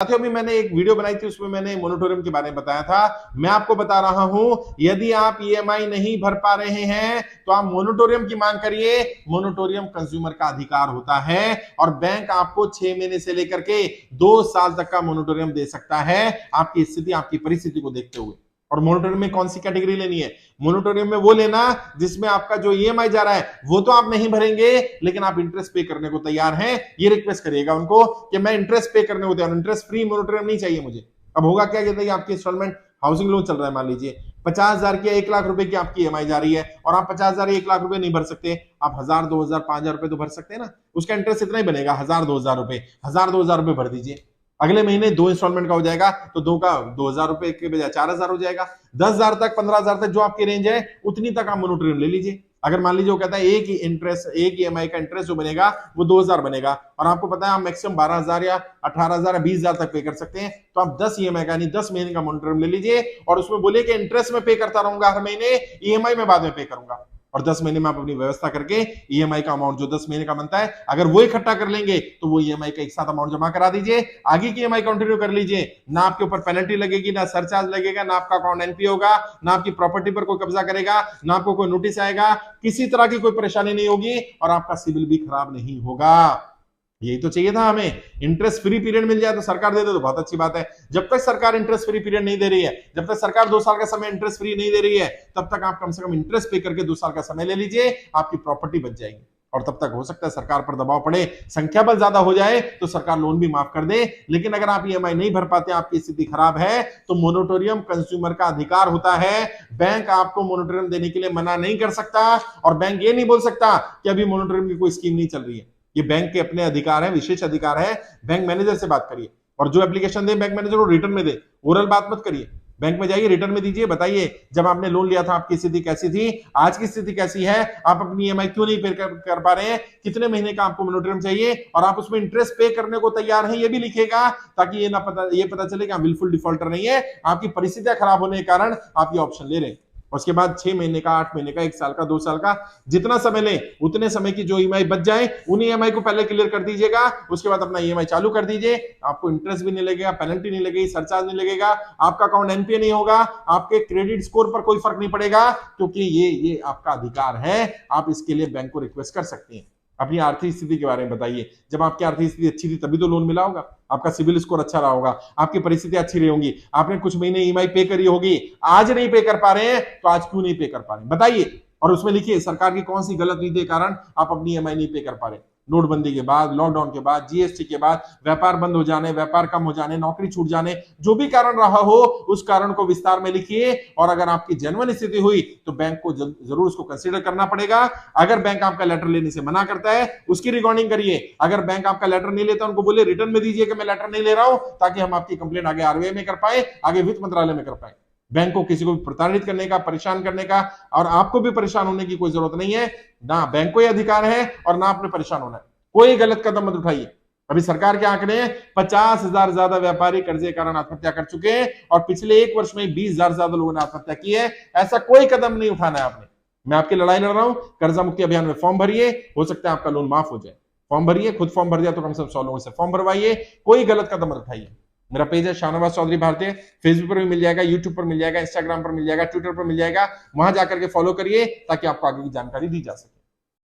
साथियों अभी मैंने एक वीडियो बनाई थी, उसमें मैंने मोनिटोरियम के बारे में बताया था। मैं आपको बता रहा हूं, यदि आप ईएमआई नहीं भर पा रहे हैं तो आप मोनिटोरियम की मांग करिए। मोनिटोरियम कंज्यूमर का अधिकार होता है और बैंक आपको 6 महीने से लेकर के 2 साल तक का मोनिटोरियम दे सकता है, आपकी स्थिति, आपकी परिस्थिति को देखते हुए। और मोनिटोरियम में कौन सी कैटेगरी लेनी है? मोनिटोरियम में वो लेना जिसमें आपका जो ईएमआई जा रहा है वो तो आप नहीं भरेंगे, लेकिन आप इंटरेस्ट पे करने को तैयार हैं। ये रिक्वेस्ट करिएगा उनको कि मैं इंटरेस्ट पे करने को तैयार हूं, इंटरेस्ट फ्री मोनिटोरियम नहीं चाहिए मुझे। अब होगा क्या, कहते आपकी इंस्टॉलमेंट हाउसिंग लोन चल रहा है, मान लीजिए 50,000 की 1 लाख रुपए की आपकी ईएमआई जा रही है और आप 50,000 1 लाख रुपए नहीं भर सकते, आप 1,000 2,000 5,000 रुपए तो भर सकते हैं ना। उसका इंटरेस्ट इतना ही बनेगा, 1,000 2,000 रुपए, 1,000 2,000 रुपए भर दीजिए। अगले महीने 2 इंस्टॉलमेंट का हो जाएगा तो 2 का 2,000 रुपए के बजाय 4,000 हो जाएगा। 10,000 तक 15,000 तक जो आपकी रेंज है उतनी तक आप मोनिटोरियम ले लीजिए। अगर मान लीजिए वो कहता है एक ही इंटरेस्ट, एक ईएमआई का इंटरेस्ट जो बनेगा वो 2,000 बनेगा और आपको पता है आप मैक्सिमम 12,000 या 18,000 या 20,000 तक पे कर सकते हैं, तो आप 10 ईएमआई का यानी 10 महीने का मोनिटोरियम ले लीजिए और उसमें बोलिए कि इंटरेस्ट में पे करता रहूंगा हर महीने, ईएमआई में बाद में पे करूंगा। और 10 महीने में आप अपनी व्यवस्था करके ईएमआई का अमाउंट जो 10 महीने का बनता है अगर वो इकट्ठा कर लेंगे तो वो ईएमआई का एक साथ अमाउंट जमा करा दीजिए, आगे की ईएमआई कंटिन्यू कर लीजिए। ना आपके ऊपर पेनल्टी लगेगी, ना सरचार्ज लगेगा, ना आपका अकाउंट एनपीए होगा, ना आपकी प्रॉपर्टी पर कोई कब्जा करेगा, ना आपको कोई नोटिस आएगा, किसी तरह की कोई परेशानी नहीं होगी और आपका सिविल भी खराब नहीं होगा। यही तो चाहिए था हमें। इंटरेस्ट फ्री पीरियड मिल जाए तो सरकार दे दे तो बहुत अच्छी बात है। जब तक सरकार इंटरेस्ट फ्री पीरियड नहीं दे रही है, जब तक सरकार 2 साल का समय इंटरेस्ट फ्री नहीं दे रही है, तब तक आप कम से कम इंटरेस्ट पे करके 2 साल का समय ले लीजिए, आपकी प्रॉपर्टी बच जाएगी। और तब तक हो सकता है सरकार पर दबाव पड़े, संख्या बल ज्यादा हो जाए तो सरकार लोन भी माफ कर दे। लेकिन अगर आप ईएमआई नहीं भर पाते, आपकी स्थिति खराब है, तो मोनिटोरियम कंज्यूमर का अधिकार होता है। बैंक आपको मोनिटोरियम देने के लिए मना नहीं कर सकता और बैंक ये नहीं बोल सकता कि अभी मोनिटोरियम की कोई स्कीम नहीं चल रही है। ये बैंक के अपने अधिकार है, विशेष अधिकार है। बैंक मैनेजर से बात करिए और जो एप्लीकेशन दे बैंक मैनेजर को रिटर्न में दे, ओरल बात मत करिए। बैंक में जाइए, रिटर्न में दीजिए, बताइए जब आपने लोन लिया था आपकी स्थिति कैसी थी, आज की स्थिति कैसी है, आप अपनी ईएमआई क्यों नहीं पे कर पा रहे हैं, कितने महीने का आपको मोनिटोरियम चाहिए और आप उसमें इंटरेस्ट पे करने को तैयार हैं, ये भी लिखिएगा ताकि ये पता चले कि आप बिल्कुल डिफॉल्टर नहीं है, आपकी परिस्थितियां खराब होने के कारण आप ये ऑप्शन ले रहे हैं। उसके बाद 6 महीने का, 8 महीने का, 1 साल का, 2 साल का, जितना समय ले उतने समय की जो ईएमआई बच जाए उन ईएमआई को पहले क्लियर कर दीजिएगा। उसके बाद अपना ईएमआई चालू कर दीजिए, आपको इंटरेस्ट भी नहीं लगेगा, पेनल्टी नहीं लगेगी, सरचार्ज नहीं लगेगा, आपका अकाउंट एनपीए नहीं होगा, आपके क्रेडिट स्कोर पर कोई फर्क नहीं पड़ेगा, क्योंकि ये आपका अधिकार है। आप इसके लिए बैंक को रिक्वेस्ट कर सकते हैं। अपनी आर्थिक स्थिति के बारे में बताइए। जब आपकी आर्थिक स्थिति अच्छी थी तभी तो लोन मिला होगा, आपका सिविल स्कोर अच्छा रहा होगा, आपकी परिस्थिति अच्छी रही होंगी, आपने कुछ महीने ईएमआई पे करी होगी। आज नहीं पे कर पा रहे हैं तो आज क्यों नहीं पे कर पा रहे हैं बताइए, और उसमें लिखिए सरकार की कौन सी गलत नीति के कारण आप अपनी ईएमआई नहीं पे कर पा रहे। नोटबंदी के बाद, लॉकडाउन के बाद, जीएसटी के बाद, व्यापार बंद हो जाने, व्यापार कम हो जाने, नौकरी छूट जाने, जो भी कारण रहा हो उस कारण को विस्तार में लिखिए। और अगर आपकी जेन्युइन स्थिति हुई तो बैंक को जरूर उसको कंसीडर करना पड़ेगा। अगर बैंक आपका लेटर लेने से मना करता है उसकी रिकॉर्डिंग करिए। अगर बैंक आपका लेटर नहीं लेता उनको बोलिए रिटर्न में दीजिए कि मैं लेटर नहीं ले रहा हूं, ताकि हम आपकी कंप्लेंट आगे आरबीआई में कर पाए, आगे वित्त मंत्रालय में कर पाए। बैंक को किसी को भी प्रताड़ित करने का, परेशान करने का और आपको भी परेशान होने की कोई जरूरत नहीं है। ना बैंक को यह अधिकार है और ना आपने परेशान होना है। कोई गलत कदम मत उठाइए। अभी सरकार के आंकड़े 50,000 ज्यादा व्यापारी कर्जे के कारण आत्महत्या कर चुके हैं और पिछले 1 वर्ष में 20,000 ज्यादा लोगों ने आत्महत्या की है। ऐसा कोई कदम नहीं उठाना है आपने। मैं आपकी लड़ाई लड़ रहा हूं। कर्जा मुक्ति अभियान में फॉर्म भरिए, हो सकता है आपका लोन माफ हो जाए। फॉर्म भरिए, खुद फॉर्म भर दिया तो कम से कम 100 लोगों से फॉर्म भरवाइए। कोई गलत कदम मत उठाइए। मेरा पेज है शाहनवाज चौधरी भारतीय, फेसबुक पर भी मिल जाएगा, यूट्यूब पर मिल जाएगा, इंस्टाग्राम पर मिल जाएगा, ट्विटर पर मिल जाएगा। वहां जाकर के फॉलो करिए ताकि आपको आगे की जानकारी दी जा सके।